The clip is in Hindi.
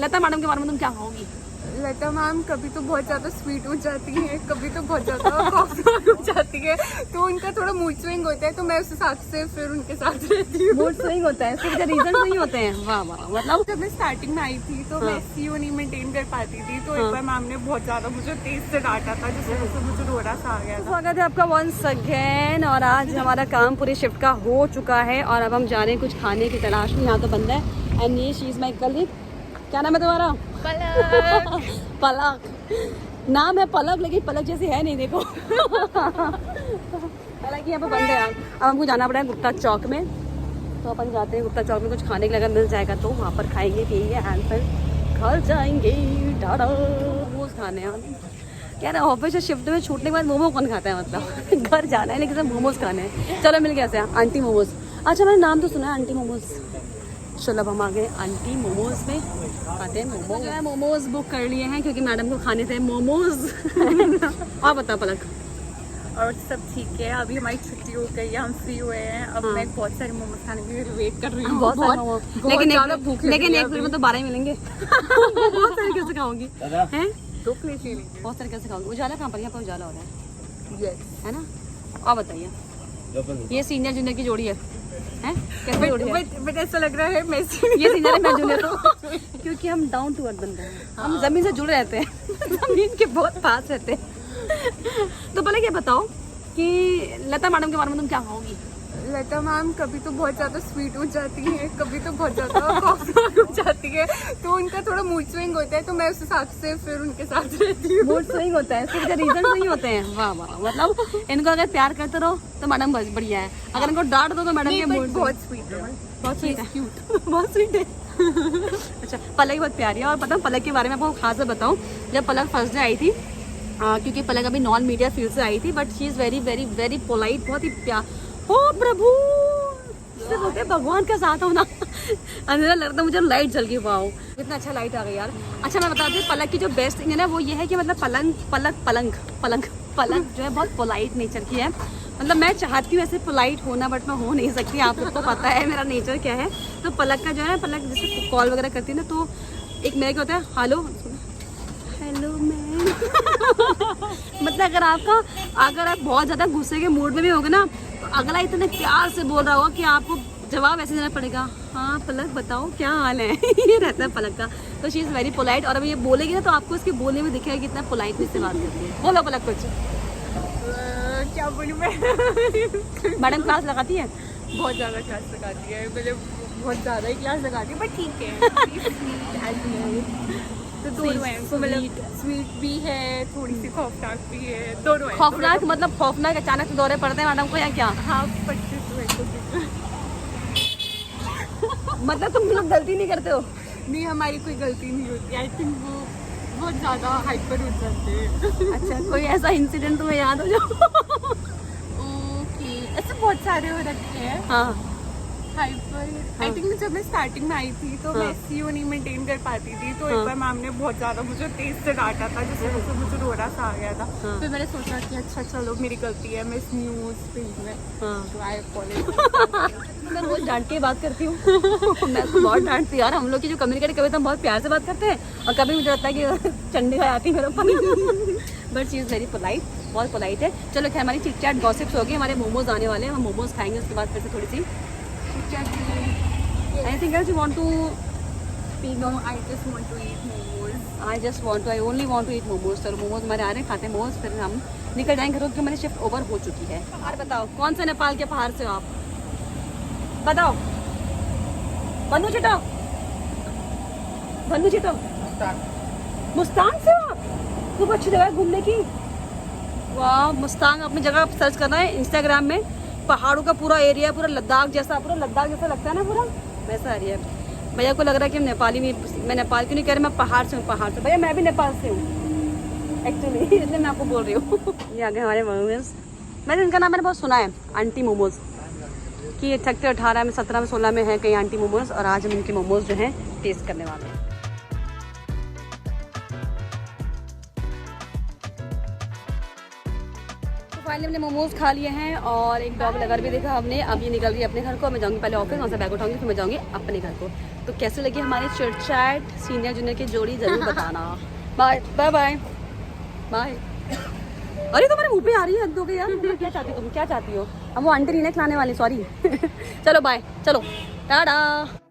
लता मैडम के बारे में तुम क्या कहोगी? लता मैम कभी तो बहुत ज़्यादा स्वीट हो जाती है, कभी तो बहुत ज़्यादा कॉफी हो जाती है, तो उनका थोड़ा मूड स्विंग होता है, तो मैं उस हिसाब से फिर उनके साथ रहती हूँ। मूड स्विंग होता है, इसके रीजन नहीं होते हैं। वाह वाह, मतलब जब मैं स्टार्टिंग में आई थी तो मैं सीओ नहीं मेंटेन कर पाती थी, तो एक बार मैम ने बहुत ज़्यादा मुझे तेज से डांटा था, जिससे मुझे रोना सा आ गया था। स्वागत है आपका वंस अगेन। और आज हमारा काम पूरी शिफ्ट का हो चुका है और अब हम जा रहे हैं कुछ खाने की तलाश में। यहाँ तो बंद है। एंड ये शी इज माई कलीग। क्या नाम है तुम्हारा? पलक। पलक नाम है पलक, लेकिन पलक जैसी है नहीं, देखो। हालांकि यहाँ पे बंद है यार। अब हमको जाना पड़ा है गुप्ता चौक में, तो अपन जाते हैं गुप्ता चौक में। कुछ खाने के लिए अगर मिल जाएगा तो वहाँ पर खाएंगे पिएंगे एंड फिर घर जाएंगे। टाटा। मोमोज खाने हैं क्या ना, ऑफिस से शिफ्ट में छूटने के बाद मोमो कौन खाता है? मतलब घर जाना है लेकिन मोमोज खाने हैं। चलो मिल गया से आंटी मोमोज। अच्छा मैंने नाम तो सुना है आंटी मोमोज। चलो अब हम आ गए आंटी मोमोज में, खाते हैं मोमो। जो है मोमोज बुक कर लिए हैं क्योंकि मैडम को खाने थे मोमोज। आप बताओ पलक। और सब ठीक है, अभी हमारी छुट्टी हो गई है, हम फ्री हुए हैं। अब मैं बहुत सारे मोमोज खाने के लिए वेट कर रही हूँ। बहुत सारे मोमोज, लेकिन एक प्लेट में तो 12 ही मिलेंगे। बहुत सारे कैसे खाऊंगी? हैं 2 प्लेट ले लेंगे। बहुत सारे कैसे खाऊंगी? उजाला कहाँ पर? यहाँ पर उजाला हो रहा है। यस है ना? आप बताइए, ये सीनियर जूनियर की जोड़ी है? हैं कैसे जोड़ी है? बट ऐसा लग रहा है मैं ये सीनियर है, मैं जूनियर हूँ। क्योंकि हम डाउन टू अर्थ बंदे हैं, हम जमीन से जुड़े रहते हैं। जमीन के बहुत पास रहते हैं। तो पहले ये बताओ कि लता मैडम के बारे में तुम क्या कहोगी? लता मैम कभी तो बहुत ज़्यादा स्वीट हो जाती है, कभी तो बहुत ज़्यादा कॉफी हो जाती है, तो उनका थोड़ा मूड स्विंग होता है, तो मैं उस हिसाब से फिर उनके साथ रहती हूँ। मूड स्विंग होता है, इसके रीजन नहीं होते हैं। वाह वाह, मतलब इनको अगर प्यार करते रहो तो मैडम बस बढ़िया है, अगर इनको डांट दो तो मैडम के मूड बहुत स्वीट है, बहुत स्वीट है, क्यूट, बहुत स्वीट है। अच्छा पलक बहुत प्यारी है। और पता पलक के बारे में आपको खास से बताऊँ, जब पलक फर्स्ट डे आई थी, क्योंकि पलक अभी नॉन मीडिया फील्ड से आई थी, but she is very very very polite, बहुत ही प्यार। ओ प्रभु, जिसे बोलते हैं भगवान का साथ होना। अंधेरा लगता मुझे, लाइट जल गई। वाओ कितना अच्छा लाइट आ गई यार। अच्छा मैं बता दूँ, पलक की जो बेस्ट थिंग है ना वो ये है कि मतलब पलक जो है बहुत पोलाइट नेचर की है। मतलब मैं चाहती हूँ ऐसे पोलाइट होना, बट मैं हो नहीं सकती। आप सबको पता है मेरा नेचर क्या है। तो पलक का जो है ना, पलक जैसे कॉल वगैरह करती है ना, तो एक मेरे क्या होता है, हेलो मैम। मतलब अगर आप बहुत ज़्यादा गुस्से के मूड में भी होगे ना, तो अगला इतने प्यार से बोल रहा होगा कि आपको जवाब ऐसे देना पड़ेगा, हाँ पलक बताओ क्या हाल है। ये रहता है पलक का। तो शी इज़ वेरी पोलाइट, और अभी ये बोलेगी ना तो आपको इसके बोलने में दिखेगा कि इतना पोलाइटनेस से बात करती है। बोलो पलक कुछ। क्या बोलूँ मैं। मैडम क्लास लगाती है? बहुत ज़्यादा क्लास लगाती है, मतलब बहुत ज़्यादा ही क्लास लगाती है, बट ठीक है। तो दोनों हैं, मतलब स्वीट भी है, थोड़ी सी खौफनाक भी है, दोनों है। खौफनाक मतलब खौफनाक अचानक से दौरे पड़ते हैं मैडम को या क्या? हाँ 25 है। मतलब तुम लोग गलती नहीं करते हो? नहीं हमारी कोई गलती नहीं होती, आई थिंक वो बहुत ज़्यादा हाइपर हो जाते हैं। अच्छा कोई ऐसा इंसिडेंट तुम्हें याद हो जाओ? ओके, ऐसे बहुत सारे हो रखे हैं हाँ हाइपर। आई थिंक जब मैं स्टार्टिंग में आई थी तो मैं सीओ नहीं मेंटेन कर पाती थी, तो एक बार मैम ने बहुत ज़्यादा मुझे तेज से डांटा था, जिससे मुझे रोना सा आ गया था। फिर मैंने सोचा कि अच्छा चलो मेरी गलती है, मैं इस न्यूज़ फील्ड में, तो आई अपॉलोजाइज। मैं रोज डांट के बात करती हूँ। मैं तो बहुत डांटती यार। हम लोग की जो कम्युनिकेट कभी तो हम बहुत प्यार से बात करते हैं, और कभी मुझे लगता है कि चंडी आ जाती है मेरे ऊपर। But she is very polite, बहुत पोलाइट है। चलो खैर हमारी चिट चैट गॉसिप्स होगी, हमारे मोमोज आने वाले हैं, हम मोमोज खाएंगे उसके बाद फिर से थोड़ी सी anything else you want to speak? No, I just want to eat momos. I only want to eat momos। चलो मोमोज हमारे आ रहे हैं, खाते हैं मोमोज, फिर हम निकल जाएंगे घरों, क्योंकि हमारी शिफ्ट ओवर हो चुकी है। और बताओ कौन से नेपाल के पहाड़ से हो आप? बताओ। बन्नू चिटो मुस्तांग से हो आप? खूब अच्छी जगह है घूमने की। वाह मुस्तांग अपनी जगह सर्च करना है इंस्टाग्राम में। पहाड़ों का पूरा एरिया, पूरा लद्दाख जैसा लगता है ना, पूरा वैसा एरिया है। भैया को लग रहा है कि मैं नेपाल क्यों नहीं कह रही, मैं पहाड़ से हूँ। भैया मैं भी नेपाल से हूँ एक्चुअली, इसलिए मैं आपको बोल रही हूँ। ये आगे हमारे मोमोज, मैंने इनका नाम मैंने बहुत सुना है, आंटी मोमोज, कि ये 18, 18 में, 17 में, 16 में है कई आंटी मोमोज। और आज हम इनके मोमोज जो हैं टेस्ट करने वाले हैं। फाइनली हमने मोमोज खा लिए हैं और एक डॉग लगर भी देखा हमने। अब ये निकल गई अपने घर को, मैं जाऊँगी पहले ऑफिस, वहाँ से बैग उठाऊंगी, फिर मैं जाऊँगी अपने घर को। तो कैसे लगी हमारी चिट चैट सीनियर जूनियर की जोड़ी जरूर बताना। Bye bye bye bye. अरे तुम्हारे मुंह पे आ रही है, हद हो गई यार। मतलब क्या चाहती हो तुम, क्या चाहती हो? अब वो आंटी नहीं खिलाने वाली, सॉरी। चलो बाय, चलो टाटा।